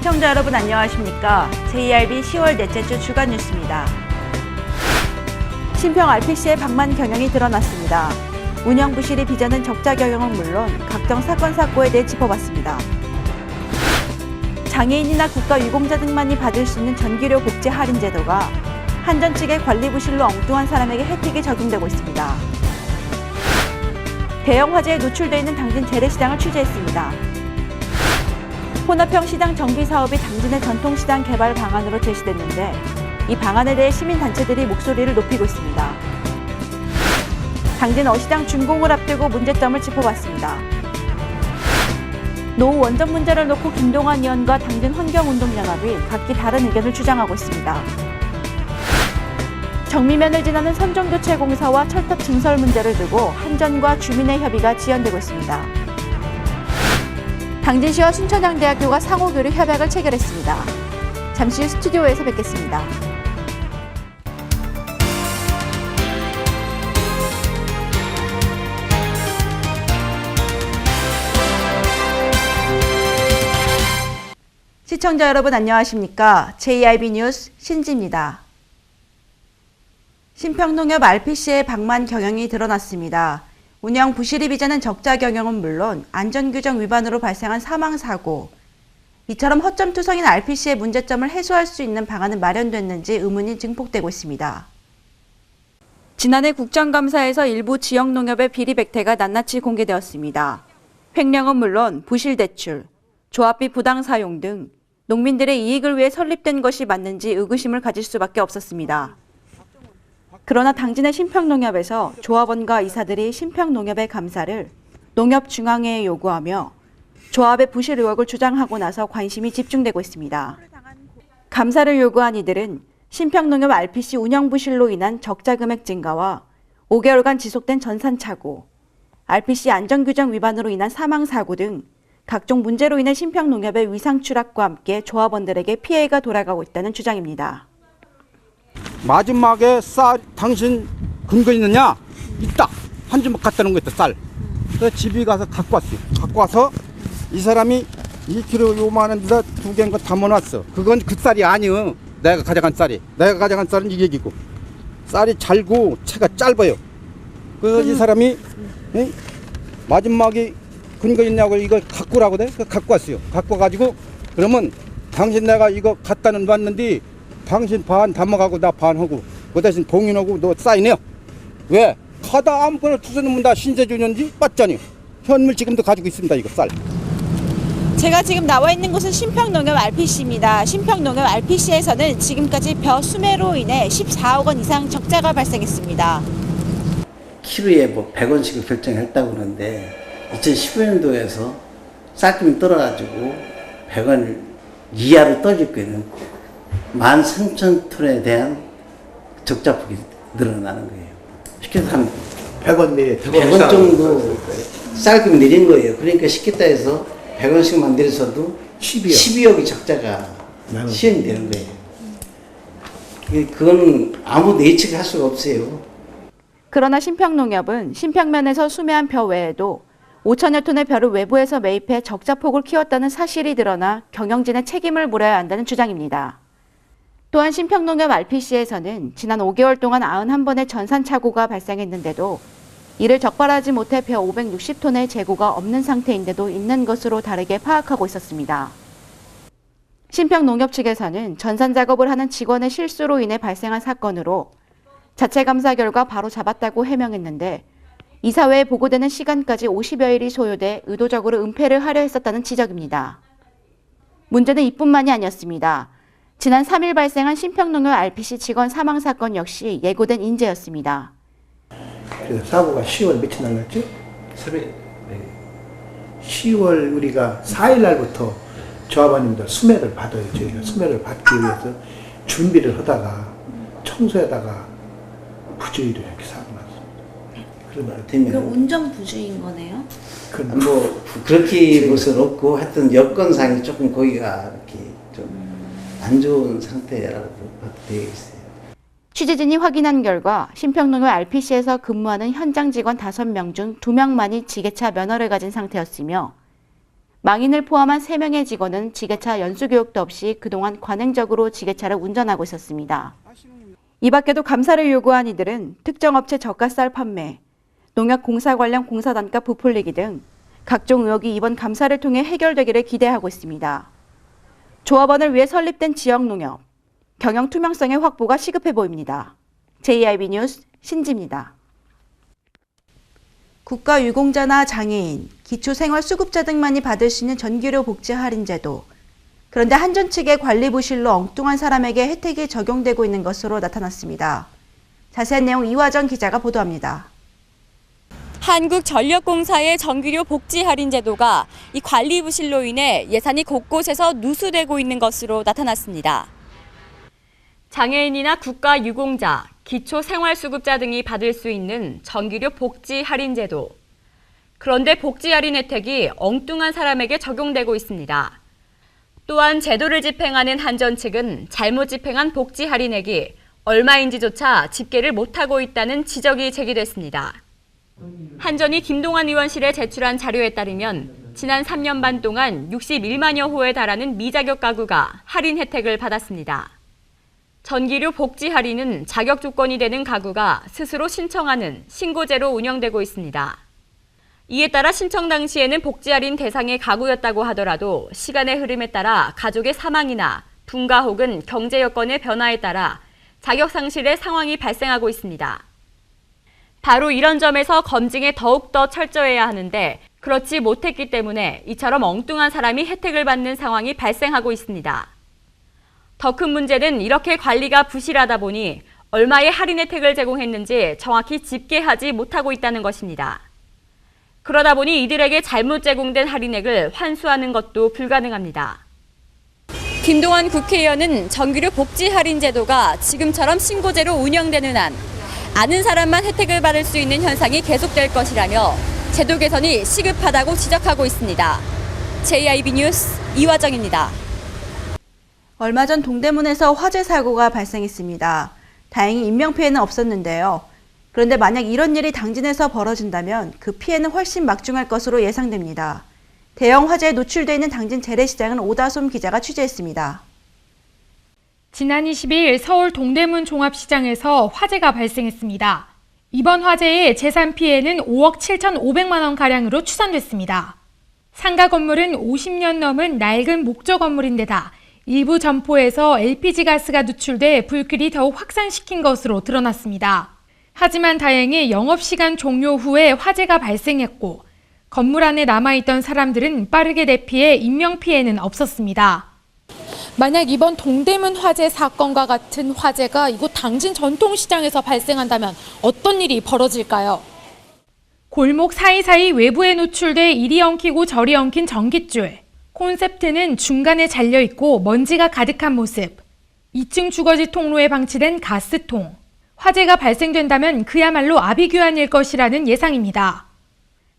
시청자 여러분 안녕하십니까? JRB 10월 넷째 주 주간 뉴스입니다. 신평 RPC의 방만 경영이 드러났습니다. 운영 부실이 빚어낸 적자 경영은 물론 각종 사건 사고에 대해 짚어봤습니다. 장애인이나 국가유공자 등만이 받을 수 있는 전기료 복지 할인 제도가 한전 측의 관리 부실로 엉뚱한 사람에게 혜택이 적용되고 있습니다. 대형 화재에 노출되어 있는 당진 재래시장을 취재했습니다. 혼합형 시장 정비 사업이 당진의 전통시장 개발 방안으로 제시됐는데 이 방안에 대해 시민단체들이 목소리를 높이고 있습니다. 당진 어시장 준공을 앞두고 문제점을 짚어봤습니다. 노후 원전 문제를 놓고 김동완 의원과 당진 환경운동연합이 각기 다른 의견을 주장하고 있습니다. 정미면을 지나는 선종교체 공사와 철탑 증설 문제를 두고 한전과 주민의 협의가 지연되고 있습니다. 당진시와 순천향대학교가 상호교류 협약을 체결했습니다. 잠시 후 스튜디오에서 뵙겠습니다. 시청자 여러분 안녕하십니까? JRB 뉴스 신지입니다. 신평농협 RPC의 방만 경영이 드러났습니다. 운영 부실이 빚어낸 적자 경영은 물론 안전규정 위반으로 발생한 사망사고, 이처럼 허점투성인 RPC의 문제점을 해소할 수 있는 방안은 마련됐는지 의문이 증폭되고 있습니다. 지난해 국정감사에서 일부 지역농협의 비리 백태가 낱낱이 공개되었습니다. 횡령은 물론 부실 대출, 조합비 부당 사용 등 농민들의 이익을 위해 설립된 것이 맞는지 의구심을 가질 수밖에 없었습니다. 그러나 당진의 신평농협에서 조합원과 이사들이 신평농협의 감사를 농협중앙회에 요구하며 조합의 부실 의혹을 주장하고 나서 관심이 집중되고 있습니다. 감사를 요구한 이들은 신평농협 RPC 운영 부실로 인한 적자 금액 증가와 5개월간 지속된 전산착오, RPC 안전규정 위반으로 인한 사망사고 등 각종 문제로 인해 신평농협의 위상 추락과 함께 조합원들에게 피해가 돌아가고 있다는 주장입니다. 마지막에 쌀 당신 근거 있느냐? 있다. 한 주먹 갖다 놓은 거 있다, 쌀. 그래서 집에 가서 갖고 왔어요. 갖고 와서 이 사람이 1kg 요만한 데다 2개인 거 담아놨어. 그건 그 쌀이 아니요. 내가 가져간 쌀이. 내가 가져간 쌀은 이 얘기고. 쌀이 잘고 채가 짧아요. 그 이 사람이 마지막에 근거 있냐고 이거 갖고 오라고 돼? 갖고 왔어요. 갖고 와가지고 그러면 당신 내가 이거 갖다 놨는데 당신 반 담아가고 나 반 하고 그 대신 봉인하고 너 사인해요. 왜? 가다 아무거나 투서놓으면 다 신세준인지 맞잖아요. 현물 지금도 가지고 있습니다. 이거 쌀. 제가 지금 나와 있는 곳은 신평농협 RPC입니다. 신평농협 RPC에서는 지금까지 벼 수매로 인해 14억 원 이상 적자가 발생했습니다. 키로에 뭐 100원씩을 결정했다고 그러는데 2015년도에서 쌀금이 떨어가지고 100원 이하로 떨어질 거는 13,000톤에 대한 적자폭이 늘어나는 거예요. 쉽게 해서 한 100원 내에 100원 정도 쌀금이 내린 거예요. 그러니까 쉽게 따져서 100원씩만 내려서도 12억이 적자가 시행이 되는 거예요. 그건 아무도 예측할 수가 없어요. 그러나 신평농협은 신평면에서 수매한 벼 외에도 5천여 톤의 벼를 외부에서 매입해 적자폭을 키웠다는 사실이 드러나 경영진의 책임을 물어야 한다는 주장입니다. 또한 신평농협 RPC에서는 지난 5개월 동안 91번의 전산착오가 발생했는데도 이를 적발하지 못해 벼 560톤의 재고가 없는 상태인데도 있는 것으로 다르게 파악하고 있었습니다. 신평농협 측에서는 전산 작업을 하는 직원의 실수로 인해 발생한 사건으로 자체 감사 결과 바로 잡았다고 해명했는데 이사회에 보고되는 시간까지 50여일이 소요돼 의도적으로 은폐를 하려 했었다는 지적입니다. 문제는 이뿐만이 아니었습니다. 지난 3일 발생한 신평농협 RPC 직원 사망 사건 역시 예고된 인재였습니다. 그래서 사고가 10월 며칠 날 났죠? 새벽에 10월 우리가 4일 날부터 조합원님들 수매를 받아요. 저희가 수매를 받기 위해서 준비를 하다가 청소하다가 부주의로 이렇게 사고 났습니다. 그럼 운전 부주의인 거네요? 뭐 그렇게 볼 수는 없고 하여튼 여건상이 조금 거기가 이렇게 좀 안 좋은 상태라고 되어 있어요. 취재진이 확인한 결과 신평농협 RPC에서 근무하는 현장 직원 5명 중 2명만이 지게차 면허를 가진 상태였으며 망인을 포함한 3명의 직원은 지게차 연수교육도 없이 그동안 관행적으로 지게차를 운전하고 있었습니다. 이 밖에도 감사를 요구한 이들은 특정 업체 저가쌀 판매, 농약 공사 관련 공사 단가 부풀리기 등 각종 의혹이 이번 감사를 통해 해결되기를 기대하고 있습니다. 조합원을 위해 설립된 지역농협, 경영 투명성의 확보가 시급해 보입니다. JIB 뉴스 신지입니다. 국가유공자나 장애인, 기초생활수급자 등만이 받을 수 있는 전기료 복지 할인 제도. 그런데 한전 측의 관리 부실로 엉뚱한 사람에게 혜택이 적용되고 있는 것으로 나타났습니다. 자세한 내용 이화정 기자가 보도합니다. 한국전력공사의 전기료 복지 할인 제도가 이 관리 부실로 인해 예산이 곳곳에서 누수되고 있는 것으로 나타났습니다. 장애인이나 국가유공자, 기초생활수급자 등이 받을 수 있는 전기료 복지 할인 제도. 그런데 복지 할인 혜택이 엉뚱한 사람에게 적용되고 있습니다. 또한 제도를 집행하는 한전 측은 잘못 집행한 복지 할인액이 얼마인지조차 집계를 못하고 있다는 지적이 제기됐습니다. 한전이 김동완 의원실에 제출한 자료에 따르면 지난 3년 반 동안 61만여 호에 달하는 미자격 가구가 할인 혜택을 받았습니다. 전기료 복지 할인은 자격 조건이 되는 가구가 스스로 신청하는 신고제로 운영되고 있습니다. 이에 따라 신청 당시에는 복지 할인 대상의 가구였다고 하더라도 시간의 흐름에 따라 가족의 사망이나 분가 혹은 경제 여건의 변화에 따라 자격 상실의 상황이 발생하고 있습니다. 바로 이런 점에서 검증에 더욱더 철저해야 하는데 그렇지 못했기 때문에 이처럼 엉뚱한 사람이 혜택을 받는 상황이 발생하고 있습니다. 더 큰 문제는 이렇게 관리가 부실하다 보니 얼마의 할인 혜택을 제공했는지 정확히 집계하지 못하고 있다는 것입니다. 그러다 보니 이들에게 잘못 제공된 할인액을 환수하는 것도 불가능합니다. 김동완 국회의원은 전기료 복지 할인 제도가 지금처럼 신고제로 운영되는 한 아는 사람만 혜택을 받을 수 있는 현상이 계속될 것이라며 제도 개선이 시급하다고 지적하고 있습니다. JIB 뉴스 이화정입니다. 얼마 전 동대문에서 화재 사고가 발생했습니다. 다행히 인명피해는 없었는데요. 그런데 만약 이런 일이 당진에서 벌어진다면 그 피해는 훨씬 막중할 것으로 예상됩니다. 대형 화재에 노출되어 있는 당진 재래시장은 오다솜 기자가 취재했습니다. 지난 22일 서울 동대문 종합시장에서 화재가 발생했습니다. 이번 화재의 재산 피해는 5억 7,500만 원가량으로 추산됐습니다. 상가 건물은 50년 넘은 낡은 목조 건물인데다 일부 점포에서 LPG 가스가 누출돼 불길이 더욱 확산시킨 것으로 드러났습니다. 하지만 다행히 영업시간 종료 후에 화재가 발생했고 건물 안에 남아있던 사람들은 빠르게 대피해 인명피해는 없었습니다. 만약 이번 동대문 화재 사건과 같은 화재가 이곳 당진 전통시장에서 발생한다면 어떤 일이 벌어질까요? 골목 사이사이 외부에 노출돼 이리 엉키고 저리 엉킨 전깃줄. 콘셉트는 중간에 잘려있고 먼지가 가득한 모습. 2층 주거지 통로에 방치된 가스통. 화재가 발생된다면 그야말로 아비규환일 것이라는 예상입니다.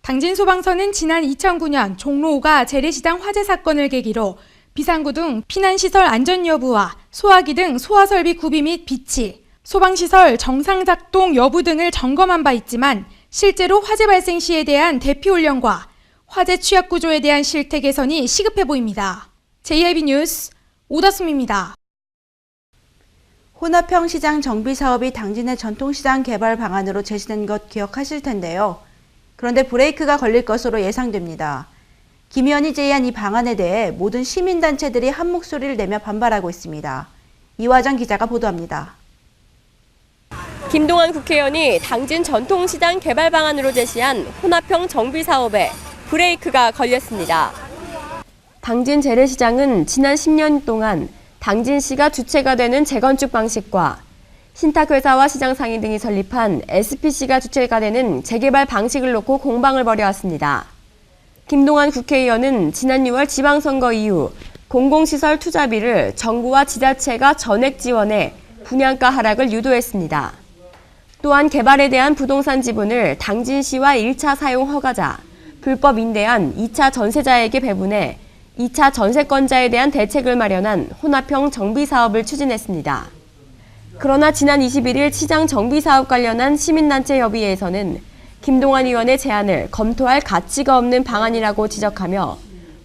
당진소방서는 지난 2009년 종로 5가 재래시장 화재 사건을 계기로 비상구 등 피난시설 안전 여부와 소화기 등 소화설비 구비 및 비치, 소방시설 정상 작동 여부 등을 점검한 바 있지만 실제로 화재 발생 시에 대한 대피 훈련과 화재 취약 구조에 대한 실태 개선이 시급해 보입니다. JIB 뉴스 오다솜입니다. 혼합형 시장 정비 사업이 당진의 전통시장 개발 방안으로 제시된 것 기억하실 텐데요. 그런데 브레이크가 걸릴 것으로 예상됩니다. 김 의원이 제의한 이 방안에 대해 모든 시민단체들이 한 목소리를 내며 반발하고 있습니다. 이화정 기자가 보도합니다. 김동완 국회의원이 당진 전통시장 개발 방안으로 제시한 혼합형 정비 사업에 브레이크가 걸렸습니다. 당진 재래시장은 지난 10년 동안 당진시가 주체가 되는 재건축 방식과 신탁회사와 시장상인 등이 설립한 SPC가 주체가 되는 재개발 방식을 놓고 공방을 벌여왔습니다. 김동완 국회의원은 지난 6월 지방선거 이후 공공시설 투자비를 정부와 지자체가 전액 지원해 분양가 하락을 유도했습니다. 또한 개발에 대한 부동산 지분을 당진시와 1차 사용 허가자, 불법 임대한 2차 전세자에게 배분해 2차 전세권자에 대한 대책을 마련한 혼합형 정비사업을 추진했습니다. 그러나 지난 21일 시장 정비사업 관련한 시민단체 협의회에서는 김동완 의원의 제안을 검토할 가치가 없는 방안이라고 지적하며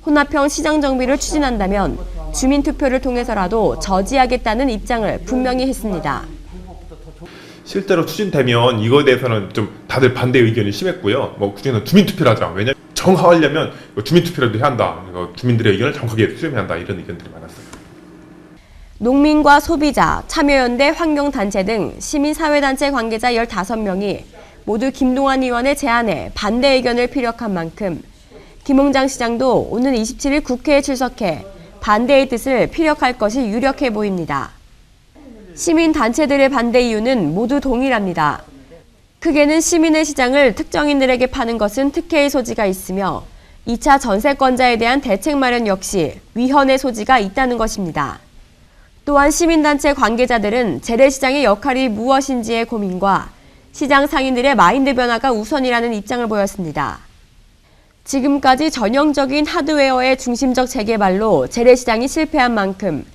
혼합형 시장 정비를 추진한다면 주민투표를 통해서라도 저지하겠다는 입장을 분명히 했습니다. 실제로 추진되면 이거에 대해서는 좀 다들 반대 의견이 심했고요. 그중에는 주민투표를 하자. 왜냐하면 정화하려면 주민투표라도 해야 한다. 주민들의 의견을 정확하게 수렴해야 한다. 이런 의견들이 많았어요. 농민과 소비자, 참여연대, 환경단체 등 시민사회단체 관계자 15명이 모두 김동완 의원의 제안에 반대 의견을 피력한 만큼 김홍장 시장도 오는 27일 국회에 출석해 반대의 뜻을 피력할 것이 유력해 보입니다. 시민단체들의 반대 이유는 모두 동일합니다. 크게는 시민의 시장을 특정인들에게 파는 것은 특혜의 소지가 있으며 2차 전세권자에 대한 대책 마련 역시 위헌의 소지가 있다는 것입니다. 또한 시민단체 관계자들은 재래시장의 역할이 무엇인지의 고민과 시장 상인들의 마인드 변화가 우선이라는 입장을 보였습니다. 지금까지 전형적인 하드웨어의 중심적 재개발로 재래시장이 실패한 만큼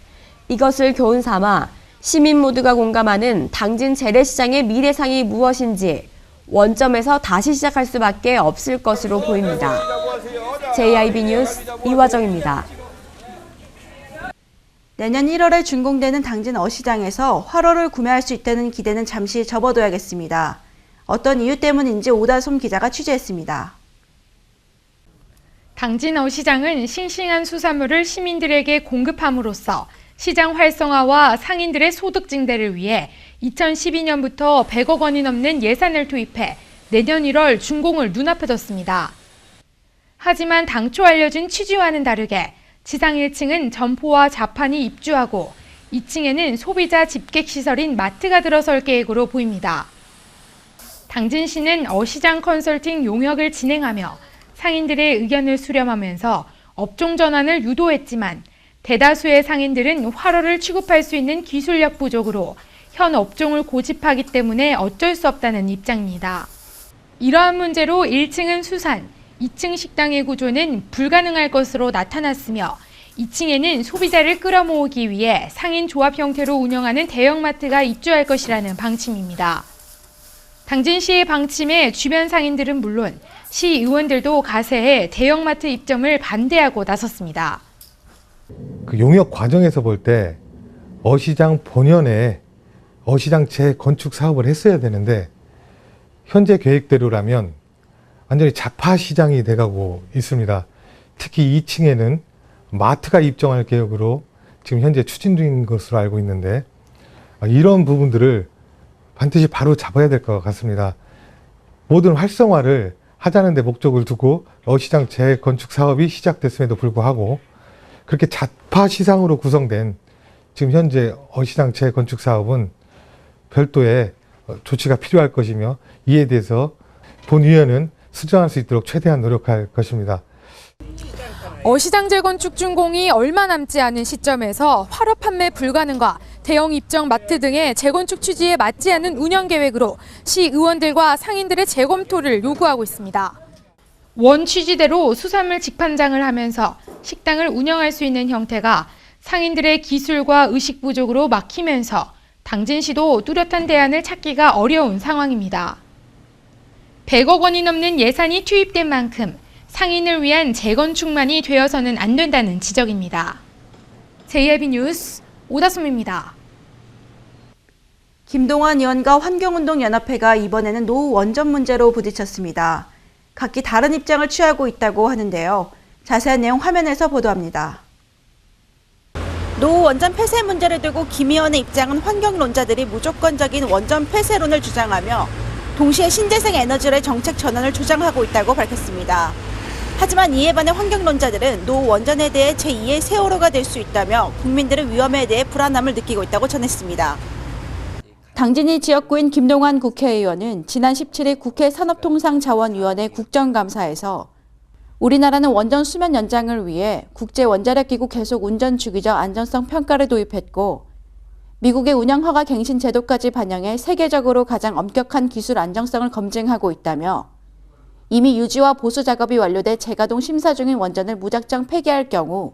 이것을 교훈 삼아 시민 모두가 공감하는 당진 재래시장의 미래상이 무엇인지 원점에서 다시 시작할 수밖에 없을 것으로 보입니다. JIB 뉴스 이화정입니다. 내년 1월에 준공되는 당진 어시장에서 활어를 구매할 수 있다는 기대는 잠시 접어둬야겠습니다. 어떤 이유 때문인지 오다솜 기자가 취재했습니다. 당진 어시장은 싱싱한 수산물을 시민들에게 공급함으로써 시장 활성화와 상인들의 소득 증대를 위해 2012년부터 100억 원이 넘는 예산을 투입해 내년 1월 준공을 눈앞에 뒀습니다. 하지만 당초 알려진 취지와는 다르게 지상 1층은 점포와 자판이 입주하고 2층에는 소비자 집객시설인 마트가 들어설 계획으로 보입니다. 당진시는 어시장 컨설팅 용역을 진행하며 상인들의 의견을 수렴하면서 업종 전환을 유도했지만 대다수의 상인들은 활어를 취급할 수 있는 기술력 부족으로 현 업종을 고집하기 때문에 어쩔 수 없다는 입장입니다. 이러한 문제로 1층은 수산, 2층 식당의 구조는 불가능할 것으로 나타났으며 2층에는 소비자를 끌어모으기 위해 상인 조합 형태로 운영하는 대형마트가 입주할 것이라는 방침입니다. 당진시의 방침에 주변 상인들은 물론 시의원들도 가세해 대형마트 입점을 반대하고 나섰습니다. 그 용역 과정에서 볼 때 어시장 본연의 어시장 재건축 사업을 했어야 되는데 현재 계획대로라면 완전히 자파 시장이 돼가고 있습니다. 특히 2층에는 마트가 입점할 계획으로 지금 현재 추진 중인 것으로 알고 있는데 이런 부분들을 반드시 바로 잡아야 될 것 같습니다. 모든 활성화를 하자는 데 목적을 두고 어시장 재건축 사업이 시작됐음에도 불구하고 그렇게 자파 시장으로 구성된 지금 현재 어시장 재건축 사업은 별도의 조치가 필요할 것이며 이에 대해서 본위원은 수정할 수 있도록 최대한 노력할 것입니다. 어시장 재건축 준공이 얼마 남지 않은 시점에서 활어 판매 불가능과 대형 입점 마트 등의 재건축 취지에 맞지 않는 운영 계획으로 시의원들과 상인들의 재검토를 요구하고 있습니다. 원 취지대로 수산물 직판장을 하면서 식당을 운영할 수 있는 형태가 상인들의 기술과 의식 부족으로 막히면서 당진시도 뚜렷한 대안을 찾기가 어려운 상황입니다. 100억 원이 넘는 예산이 투입된 만큼 상인을 위한 재건축만이 되어서는 안 된다는 지적입니다. JIB 뉴스 오다솜입니다. 김동완 의원과 환경운동연합회가 이번에는 노후 원전 문제로 부딪혔습니다. 각기 다른 입장을 취하고 있다고 하는데요. 자세한 내용 화면에서 보도합니다. 노후 원전 폐쇄 문제를 두고 김 의원의 입장은 환경론자들이 무조건적인 원전 폐쇄론을 주장하며 동시에 신재생 에너지의 정책 전환을 주장하고 있다고 밝혔습니다. 하지만 이에 반해 환경론자들은 노후 원전에 대해 제2의 세월호가 될 수 있다며 국민들의 위험에 대해 불안함을 느끼고 있다고 전했습니다. 당진이 지역구인 김동완 국회의원은 지난 17일 국회 산업통상자원위원회 국정감사에서 우리나라는 원전 수면 연장을 위해 국제원자력기구 계속 운전 주기적 안전성 평가를 도입했고 미국의 운영 허가 갱신 제도까지 반영해 세계적으로 가장 엄격한 기술 안정성을 검증하고 있다며 이미 유지와 보수 작업이 완료돼 재가동 심사 중인 원전을 무작정 폐기할 경우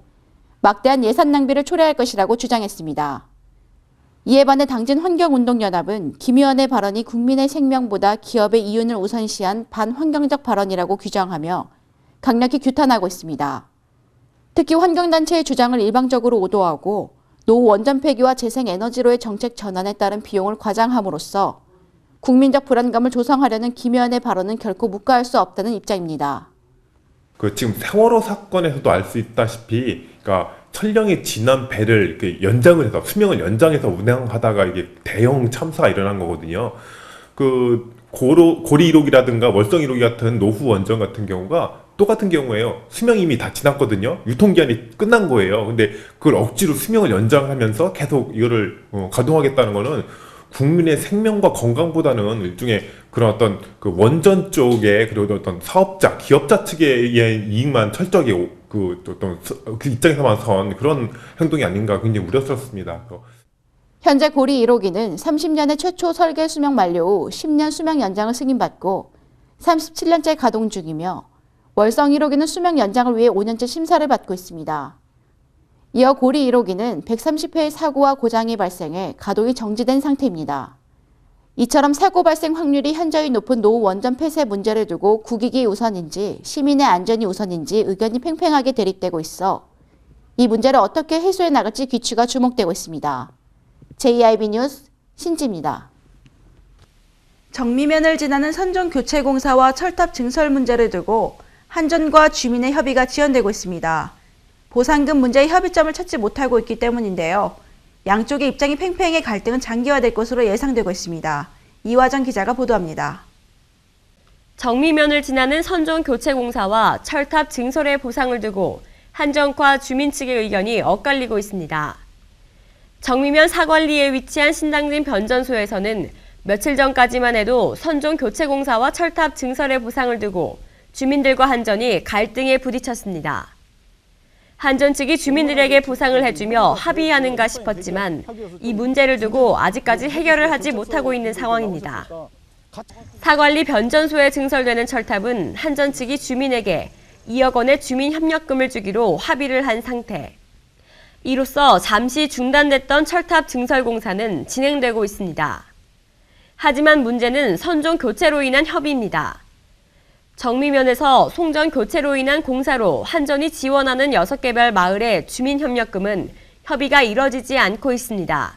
막대한 예산 낭비를 초래할 것이라고 주장했습니다. 이에 반해 당진 환경운동연합은 김 의원의 발언이 국민의 생명보다 기업의 이윤을 우선시한 반환경적 발언이라고 규정하며 강력히 규탄하고 있습니다. 특히 환경단체의 주장을 일방적으로 오도하고 노후 원전 폐기와 재생에너지로의 정책 전환에 따른 비용을 과장함으로써 국민적 불안감을 조성하려는 김 의원의 발언은 결코 묵과할 수 없다는 입장입니다. 지금 세월호 사건에서도 알 수 있다시피, 그러니까 천령이 지난 배를 이렇게 연장을 해서 수명을 연장해서 운행하다가 이게 대형 참사가 일어난 거거든요. 고리 1호기라든가 월성 1호기 같은 노후 원전 같은 경우가 똑같은 경우에요. 수명이 이미 다 지났거든요. 유통기한이 끝난 거예요. 근데 그걸 억지로 수명을 연장하면서 계속 이거를 가동하겠다는 거는 국민의 생명과 건강보다는 일종의 그런 어떤 그 원전 쪽에, 그리고 어떤 사업자, 기업자 측의 이익만 철저하게 그 입장에서만 선 그런 행동이 아닌가 굉장히 우려스럽습니다. 현재 고리 1호기는 30년의 최초 설계 수명 만료 후 10년 수명 연장을 승인받고 37년째 가동 중이며 월성 1호기는 수명 연장을 위해 5년째 심사를 받고 있습니다. 이어 고리 1호기는 130회의 사고와 고장이 발생해 가동이 정지된 상태입니다. 이처럼 사고 발생 확률이 현저히 높은 노후 원전 폐쇄 문제를 두고 국익이 우선인지 시민의 안전이 우선인지 의견이 팽팽하게 대립되고 있어 이 문제를 어떻게 해소해 나갈지 귀추가 주목되고 있습니다. JIB 뉴스 신지입니다. 정미면을 지나는 선종교체공사와 철탑 증설 문제를 두고 한전과 주민의 협의가 지연되고 있습니다. 보상금 문제의 협의점을 찾지 못하고 있기 때문인데요. 양쪽의 입장이 팽팽해 갈등은 장기화될 것으로 예상되고 있습니다. 이화정 기자가 보도합니다. 정미면을 지나는 선종교체공사와 철탑 증설의 보상을 두고 한전과 주민 측의 의견이 엇갈리고 있습니다. 정미면 사관리에 위치한 신당진 변전소에서는 며칠 전까지만 해도 선종교체공사와 철탑 증설의 보상을 두고 주민들과 한전이 갈등에 부딪혔습니다. 한전 측이 주민들에게 보상을 해주며 합의하는가 싶었지만 이 문제를 두고 아직까지 해결을 하지 못하고 있는 상황입니다. 사관리 변전소에 증설되는 철탑은 한전 측이 주민에게 2억 원의 주민협력금을 주기로 합의를 한 상태. 이로써 잠시 중단됐던 철탑 증설 공사는 진행되고 있습니다. 하지만 문제는 선종 교체로 인한 협의입니다. 정미면에서 송전 교체로 인한 공사로 한전이 지원하는 6개별 마을의 주민협력금은 협의가 이뤄지지 않고 있습니다.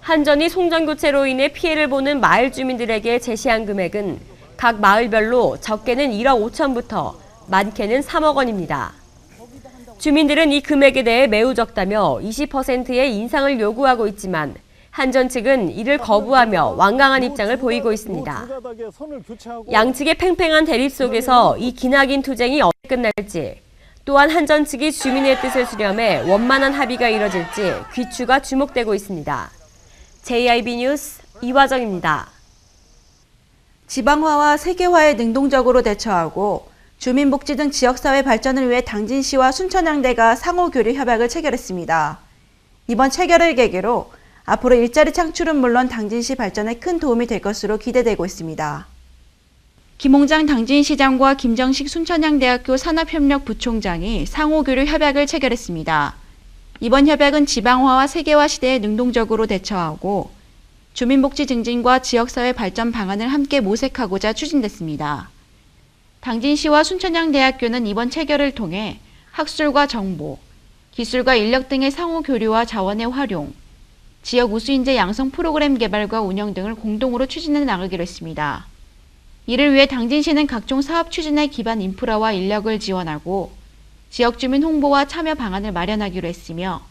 한전이 송전 교체로 인해 피해를 보는 마을 주민들에게 제시한 금액은 각 마을별로 적게는 1억 5천부터 많게는 3억 원입니다. 주민들은 이 금액에 대해 매우 적다며 20%의 인상을 요구하고 있지만 한전 측은 이를 거부하며 완강한 입장을 보이고 있습니다. 양측의 팽팽한 대립 속에서 이 기나긴 투쟁이 어떻게 끝날지, 또한 한전 측이 주민의 뜻을 수렴해 원만한 합의가 이뤄질지 귀추가 주목되고 있습니다. JIB 뉴스 이화정입니다. 지방화와 세계화에 능동적으로 대처하고 주민복지 등 지역사회 발전을 위해 당진시와 순천향대가 상호교류 협약을 체결했습니다. 이번 체결을 계기로 앞으로 일자리 창출은 물론 당진시 발전에 큰 도움이 될 것으로 기대되고 있습니다. 김홍장 당진시장과 김정식 순천향대학교 산업협력부총장이 상호교류 협약을 체결했습니다. 이번 협약은 지방화와 세계화 시대에 능동적으로 대처하고 주민복지 증진과 지역사회 발전 방안을 함께 모색하고자 추진됐습니다. 당진시와 순천향대학교는 이번 체결을 통해 학술과 정보, 기술과 인력 등의 상호교류와 자원의 활용, 지역 우수인재 양성 프로그램 개발과 운영 등을 공동으로 추진해 나가기로 했습니다. 이를 위해 당진시는 각종 사업 추진에 기반 인프라와 인력을 지원하고 지역 주민 홍보와 참여 방안을 마련하기로 했으며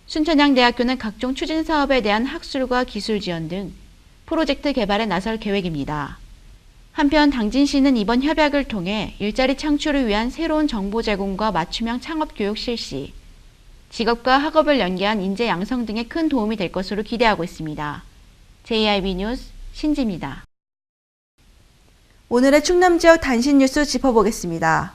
순천향대학교는 각종 추진 사업에 대한 학술과 기술 지원 등 프로젝트 개발에 나설 계획입니다. 한편 당진시는 이번 협약을 통해 일자리 창출을 위한 새로운 정보 제공과 맞춤형 창업 교육 실시, 직업과 학업을 연계한 인재 양성 등에 큰 도움이 될 것으로 기대하고 있습니다. JIB 뉴스 신지입니다. 오늘의 충남 지역 단신 뉴스 짚어보겠습니다.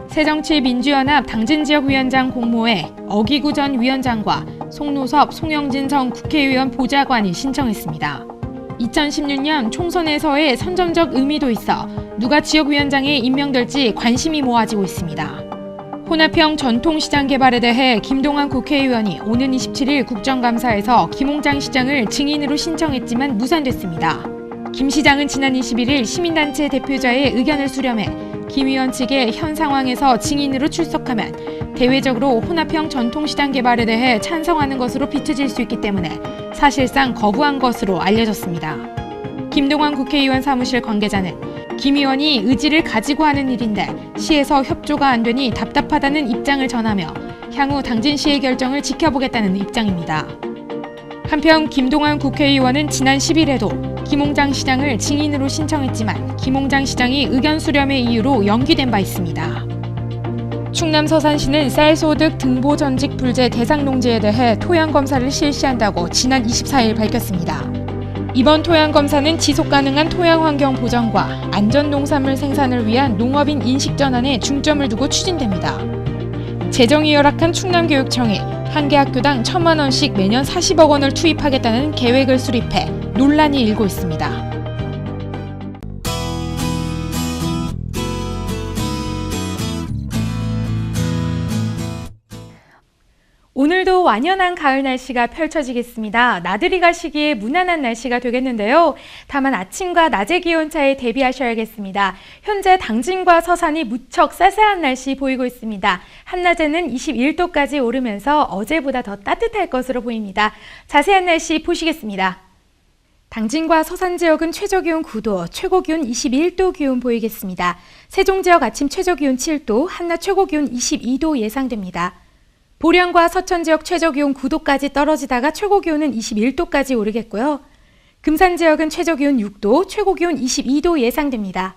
새정치민주연합 당진지역위원장 공모에 어기구 전 위원장과 송노섭, 송영진 전 국회의원 보좌관이 신청했습니다. 2016년 총선에서의 선점적 의미도 있어 누가 지역위원장에 임명될지 관심이 모아지고 있습니다. 혼합형 전통시장 개발에 대해 김동완 국회의원이 오는 27일 국정감사에서 김홍장 시장을 증인으로 신청했지만 무산됐습니다. 김 시장은 지난 21일 시민단체 대표자의 의견을 수렴해 김 의원 측의 현 상황에서 증인으로 출석하면 대외적으로 혼합형 전통시장 개발에 대해 찬성하는 것으로 비춰질 수 있기 때문에 사실상 거부한 것으로 알려졌습니다. 김동완 국회의원 사무실 관계자는 김 의원이 의지를 가지고 하는 일인데 시에서 협조가 안 되니 답답하다는 입장을 전하며 향후 당진시의 결정을 지켜보겠다는 입장입니다. 한편 김동완 국회의원은 지난 10일에도 김홍장 시장을 증인으로 신청했지만 김홍장 시장이 의견 수렴의 이유로 연기된 바 있습니다. 충남 서산시는 쌀 소득 등보 전직 불재 대상 농지에 대해 토양 검사를 실시한다고 지난 24일 밝혔습니다. 이번 토양 검사는 지속 가능한 토양 환경 보전과 안전 농산물 생산을 위한 농업인 인식 전환에 중점을 두고 추진됩니다. 재정이 열악한 충남교육청이 한 개 학교당 1,000만 원씩 매년 40억 원을 투입하겠다는 계획을 수립해 논란이 일고 있습니다. 오늘도 완연한 가을 날씨가 펼쳐지겠습니다. 나들이 가시기에 무난한 날씨가 되겠는데요. 다만 아침과 낮의 기온차에 대비하셔야겠습니다. 현재 당진과 서산이 무척 쌀쌀한 날씨 보이고 있습니다. 한낮에는 21도까지 오르면서 어제보다 더 따뜻할 것으로 보입니다. 자세한 날씨 보시겠습니다. 당진과 서산 지역은 최저기온 9도, 최고기온 21도 기온 보이겠습니다. 세종 지역 아침 최저기온 7도, 한낮 최고기온 22도 예상됩니다. 보령과 서천 지역 최저기온 9도까지 떨어지다가 최고기온은 21도까지 오르겠고요. 금산 지역은 최저기온 6도, 최고기온 22도 예상됩니다.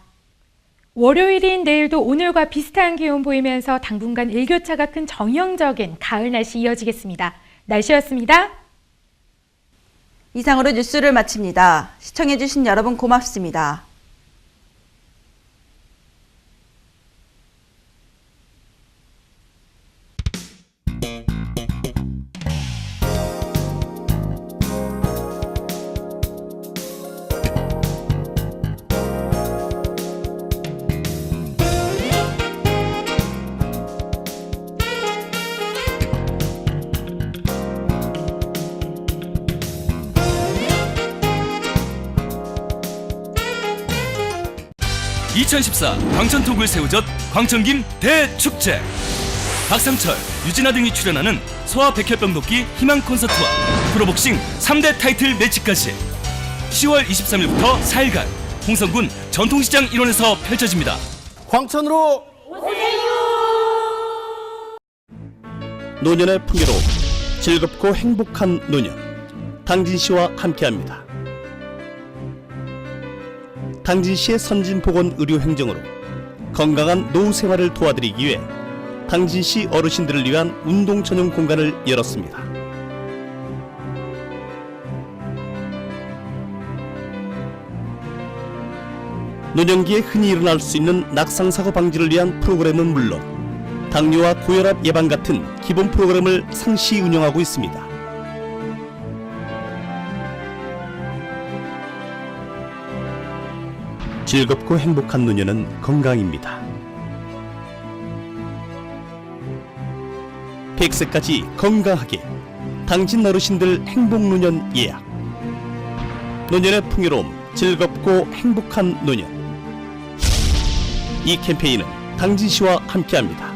월요일인 내일도 오늘과 비슷한 기온 보이면서 당분간 일교차가 큰 정형적인 가을 날씨 이어지겠습니다. 날씨였습니다. 이상으로 뉴스를 마칩니다. 시청해주신 여러분 고맙습니다. 2014 광천톡을 새우젓 광천김 대축제. 박상철, 유진아 등이 출연하는 소아 백혈병 돕기 희망 콘서트와 프로복싱 3대 타이틀 매치까지 10월 23일부터 4일간 홍성군 전통시장 일원에서 펼쳐집니다. 광천으로 오세요. 노년의 풍요로움, 즐겁고 행복한 노년, 당진시와 함께합니다. 당진시의 선진보건 의료 행정으로 건강한 노후 생활을 도와드리기 위해 당진시 어르신들을 위한 운동 전용 공간을 열었습니다. 노년기에 흔히 일어날 수 있는 낙상사고 방지를 위한 프로그램은 물론 당뇨와 고혈압 예방 같은 기본 프로그램을 상시 운영하고 있습니다. 즐겁고 행복한 노년은 건강입니다. 100세까지 건강하게 당진 어르신들 행복노년 예약. 노년의 풍요로움, 즐겁고 행복한 노년. 이 캠페인은 당진시와 함께합니다.